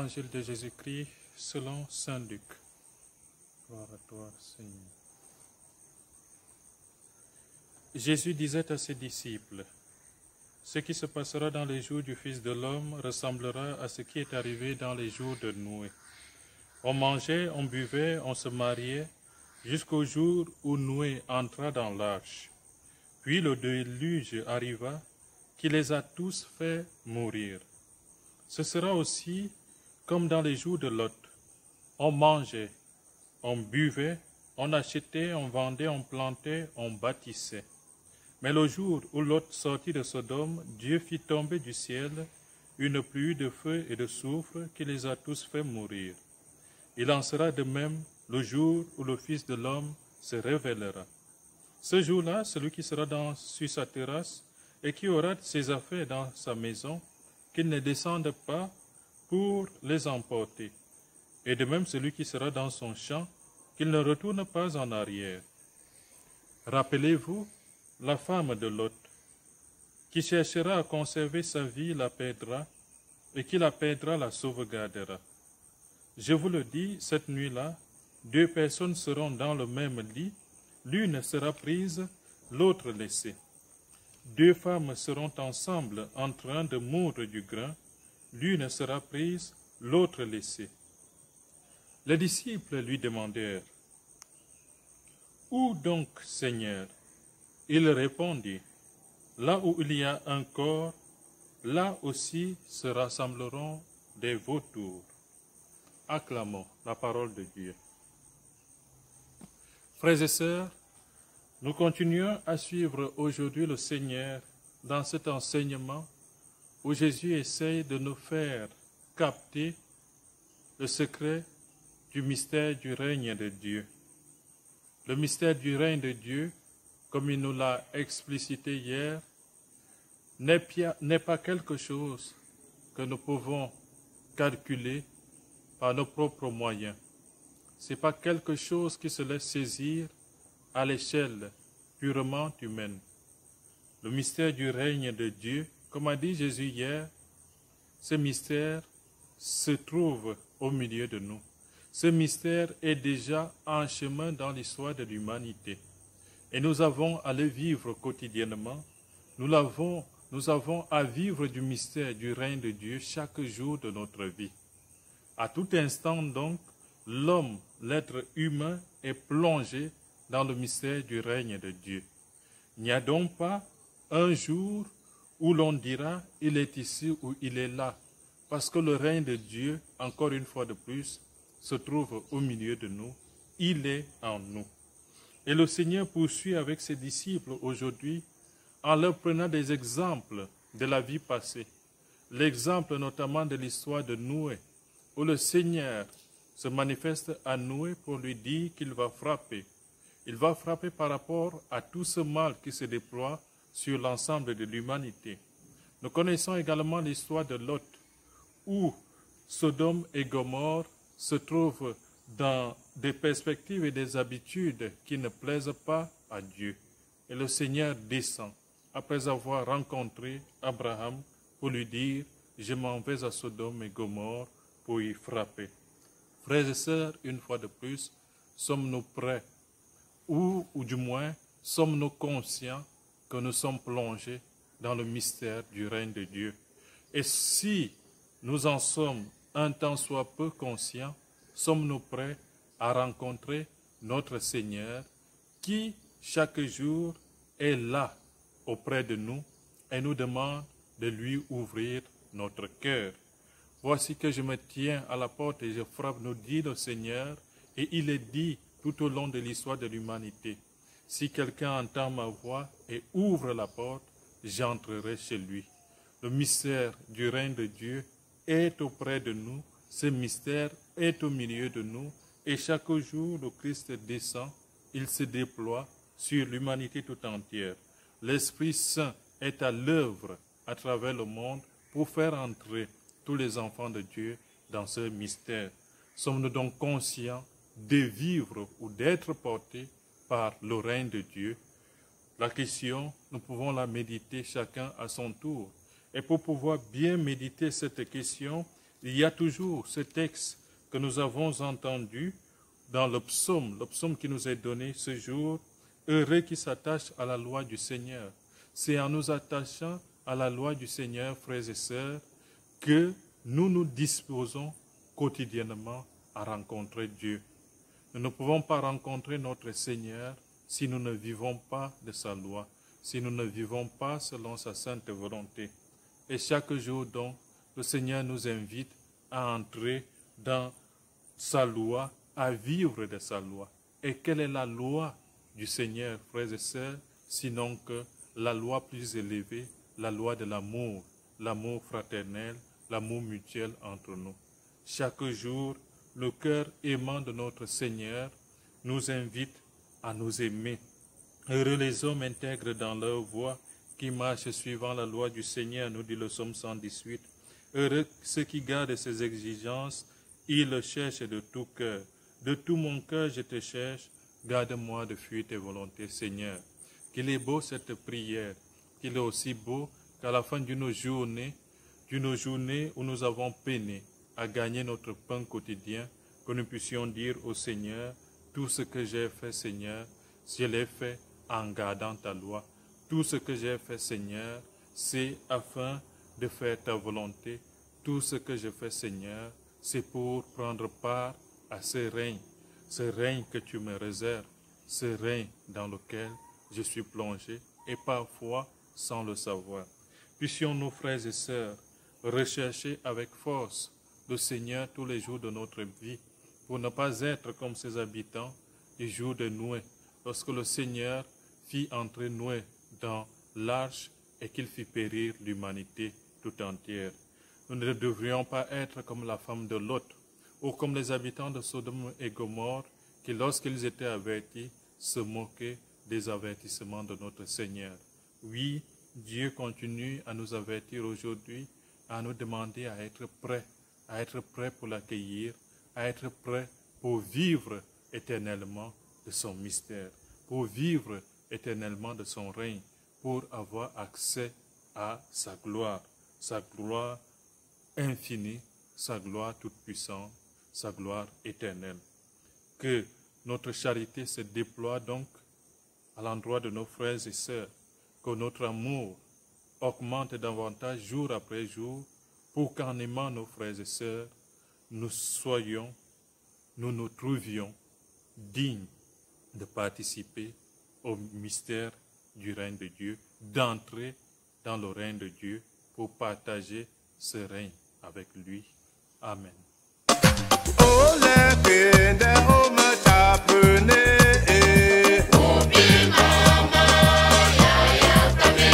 Évangile de Jésus-Christ selon saint Luc. Gloire à toi, Seigneur. Jésus disait à ses disciples, « Ce qui se passera dans les jours du Fils de l'homme ressemblera à ce qui est arrivé dans les jours de Noé. On mangeait, on buvait, on se mariait, jusqu'au jour où Noé entra dans l'arche. Puis le déluge arriva, qui les a tous fait mourir. Ce sera aussi comme dans les jours de Lot. On mangeait, on buvait, on achetait, on vendait, on plantait, on bâtissait. Mais le jour où Lot sortit de Sodome, Dieu fit tomber du ciel une pluie de feu et de soufre qui les a tous fait mourir. Il en sera de même le jour où le Fils de l'homme se révélera. Ce jour-là, celui qui sera sur sa terrasse et qui aura ses affaires dans sa maison, qu'il ne descende pas pour les emporter. Et de même celui qui sera dans son champ, qu'il ne retourne pas en arrière. Rappelez-vous, la femme de Lot, qui cherchera à conserver sa vie la perdra, et qui la perdra la sauvegardera. Je vous le dis, cette nuit-là, 2 personnes seront dans le même lit, l'une sera prise, l'autre laissée. 2 femmes seront ensemble en train de moudre du grain, l'une sera prise, l'autre laissée. Les disciples lui demandèrent, « Où donc, Seigneur ?» Il répondit, « Là où il y a un corps, là aussi se rassembleront des vautours. » Acclamons la parole de Dieu. Frères et sœurs, nous continuons à suivre aujourd'hui le Seigneur dans cet enseignement où Jésus essaye de nous faire capter le secret du mystère du règne de Dieu. Le mystère du règne de Dieu, comme il nous l'a explicité hier, n'est pas quelque chose que nous pouvons calculer par nos propres moyens. Ce n'est pas quelque chose qui se laisse saisir à l'échelle purement humaine. Le mystère du règne de Dieu, comme a dit Jésus hier, ce mystère se trouve au milieu de nous. Ce mystère est déjà en chemin dans l'histoire de l'humanité. Et nous avons à le vivre quotidiennement. Nous avons à vivre du mystère du règne de Dieu chaque jour de notre vie. À tout instant donc, l'homme, l'être humain, est plongé dans le mystère du règne de Dieu. Il n'y a donc pas un jour où l'on dira « il est ici » ou « il est là », parce que le règne de Dieu, encore une fois de plus, se trouve au milieu de nous, il est en nous. Et le Seigneur poursuit avec ses disciples aujourd'hui en leur prenant des exemples de la vie passée. L'exemple notamment de l'histoire de Noé, où le Seigneur se manifeste à Noé pour lui dire qu'il va frapper. Il va frapper par rapport à tout ce mal qui se déploie sur l'ensemble de l'humanité. Nous connaissons également l'histoire de Lot, où Sodome et Gomorrhe se trouvent dans des perspectives et des habitudes qui ne plaisent pas à Dieu. Et le Seigneur descend, après avoir rencontré Abraham, pour lui dire « Je m'en vais à Sodome et Gomorrhe pour y frapper ». Frères et sœurs, une fois de plus, sommes-nous prêts, ou du moins, sommes-nous conscients que nous sommes plongés dans le mystère du règne de Dieu? Et si nous en sommes un tant soit peu conscients, sommes-nous prêts à rencontrer notre Seigneur qui, chaque jour, est là auprès de nous et nous demande de lui ouvrir notre cœur? Voici que je me tiens à la porte et je frappe, nous dit le Seigneur, et il est dit tout au long de l'histoire de l'humanité. Si quelqu'un entend ma voix et ouvre la porte, j'entrerai chez lui. Le mystère du règne de Dieu est auprès de nous, ce mystère est au milieu de nous, et chaque jour le Christ descend, il se déploie sur l'humanité tout entière. L'Esprit Saint est à l'œuvre à travers le monde pour faire entrer tous les enfants de Dieu dans ce mystère. Sommes-nous donc conscients de vivre ou d'être portés par le règne de Dieu? La question, nous pouvons la méditer chacun à son tour. Et pour pouvoir bien méditer cette question, Il y a toujours ce texte que nous avons entendu dans le psaume qui nous est donné ce jour, heureux qui s'attache à la loi du Seigneur. C'est en nous attachant à la loi du Seigneur, frères et sœurs, que nous nous disposons quotidiennement à rencontrer Dieu. Nous ne pouvons pas rencontrer notre Seigneur si nous ne vivons pas de sa loi, si nous ne vivons pas selon sa sainte volonté. Et chaque jour donc, le Seigneur nous invite à entrer dans sa loi, à vivre de sa loi. Et quelle est la loi du Seigneur, frères et sœurs, sinon que la loi plus élevée, la loi de l'amour fraternel, l'amour mutuel entre nous. Chaque jour, le cœur aimant de notre Seigneur nous invite à nous aimer. Heureux les hommes intègres dans leur voie, qui marchent suivant la loi du Seigneur, nous dit le psaume 118. Heureux ceux qui gardent ses exigences, ils le cherchent de tout cœur. De tout mon cœur je te cherche, garde-moi de fuir tes volontés, Seigneur. Qu'il est beau cette prière, qu'il est aussi beau qu'à la fin d'une journée où nous avons peiné à gagner notre pain quotidien, que nous puissions dire au Seigneur, tout ce que j'ai fait, Seigneur, je l'ai fait en gardant ta loi. Tout ce que j'ai fait, Seigneur, c'est afin de faire ta volonté. Tout ce que je fais, Seigneur, c'est pour prendre part à ce règne que tu me réserves, ce règne dans lequel je suis plongé et parfois sans le savoir. Puissions nous, frères et sœurs, rechercher avec force le Seigneur tous les jours de notre vie pour ne pas être comme ses habitants du jour de Noé, lorsque le Seigneur fit entrer Noé dans l'arche et qu'il fit périr l'humanité tout entière. Nous ne devrions pas être comme la femme de Lot ou comme les habitants de Sodome et Gomorrhe qui, lorsqu'ils étaient avertis, se moquaient des avertissements de notre Seigneur. Oui, Dieu continue à nous avertir aujourd'hui, à nous demander à être prêts pour l'accueillir, à être prêts pour vivre éternellement de son mystère, pour vivre éternellement de son règne, pour avoir accès à sa gloire infinie, sa gloire toute puissante, sa gloire éternelle. Que notre charité se déploie donc à l'endroit de nos frères et sœurs, que notre amour augmente davantage jour après jour, pour qu'en aimant nos frères et sœurs, nous nous trouvions dignes de participer au mystère du règne de Dieu, d'entrer dans le règne de Dieu pour partager ce règne avec lui. Amen.